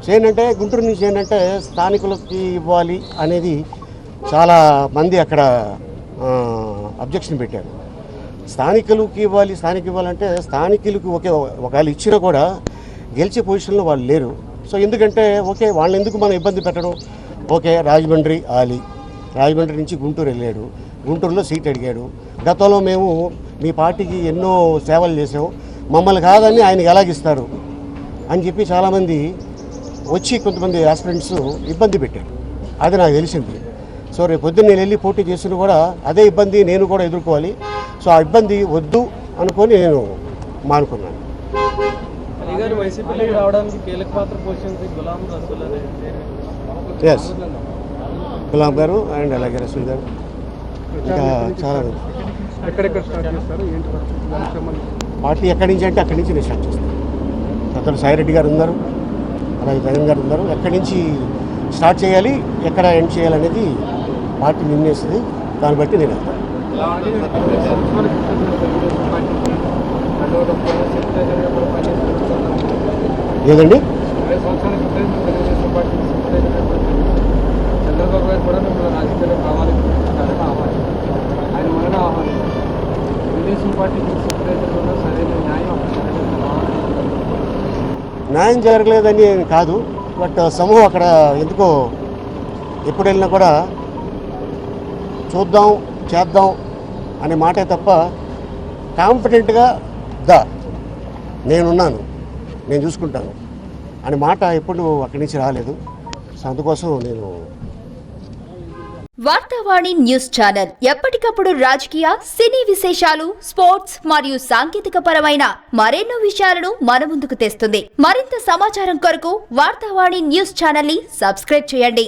Chain అంటే గుంటూరు నుంచి ఏంటంటే స్థానికులకి ఇవ్వాలి అనేది చాలా మంది అక్కడ అబ్జెక్షన్ పెట్టారు. స్థానికులకి ఇవ్వాలంటే స్థానికులకు ఒకవేళ ఇచ్చినా కూడా గెలిచే పొజిషన్లో వాళ్ళు లేరు. సో ఎందుకంటే ఓకే వాళ్ళని ఎందుకు మనం ఇబ్బంది పెట్టడం. ఓకే రాజమండ్రి రాజమండ్రి నుంచి గుంటూరు వెళ్ళాడు, గుంటూరులో సీట్ అడిగాడు. గతంలో మేము మీ పార్టీకి ఎన్నో సేవలు చేసాం, మమ్మల్ని కాదని ఆయనకి ఎలాగిస్తారు అని చెప్పి చాలామంది వచ్చి కొంతమంది ఆస్పిరెంట్స్ ఇబ్బంది పెట్టారు. అది నాకు తెలిసింది. సో రేపు పొద్దున్న నేను వెళ్ళి పోటీ చేసిన కూడా అదే ఇబ్బంది నేను కూడా ఎదుర్కోవాలి. సో ఆ ఇబ్బంది వద్దు అనుకొని నేను మానుకున్నాను. ఎస్, గులాం గారు అండ్ అలాగే రసూల్ గారు ఇంకా చాలా పార్టీ ఎక్కడి నుంచి అంటే అక్కడి నుంచి నేను స్టార్ట్ చేస్తాను. అతను సాయిరెడ్డి గారు ఉన్నారు, అలాగే జగన్ గారు ఉన్నారు. ఎక్కడి నుంచి స్టార్ట్ చేయాలి, ఎక్కడ ఎండ్ చేయాలనేది పార్టీ నిర్ణయిస్తుంది. దాన్ని బట్టి నేను వెళ్తాను. ఏదండి చంద్రబాబు గారు కూడా మిమ్మల్ని రాజకీయాల్లో కావాలని ఆయన వలన తెలుగుదేశం పార్టీకి సరైన న్యాయం జరగలేదని కాదు, బట్ సమూహం అక్కడ ఎందుకో ఎప్పుడు వెళ్ళినా కూడా చూద్దాం చేద్దాం అనే మాటే తప్ప కాంపిటెంట్గా నేనున్నాను, నేను చూసుకుంటాను అనే మాట ఎప్పుడు అక్కడి నుంచి రాలేదు. సో అందుకోసం నేను వార్తావాణి న్యూస్ ఛానల్ ఎప్పటికప్పుడు రాజకీయ, సినీ విశేషాలు, స్పోర్ట్స్ మరియు సాంకేతిక పరమైన మరెన్నో విషయాలను మన ముందుకు తెస్తుంది. మరింత సమాచారం కొరకు వార్తావాణి న్యూస్ ఛానల్ ని సబ్స్క్రైబ్ చేయండి.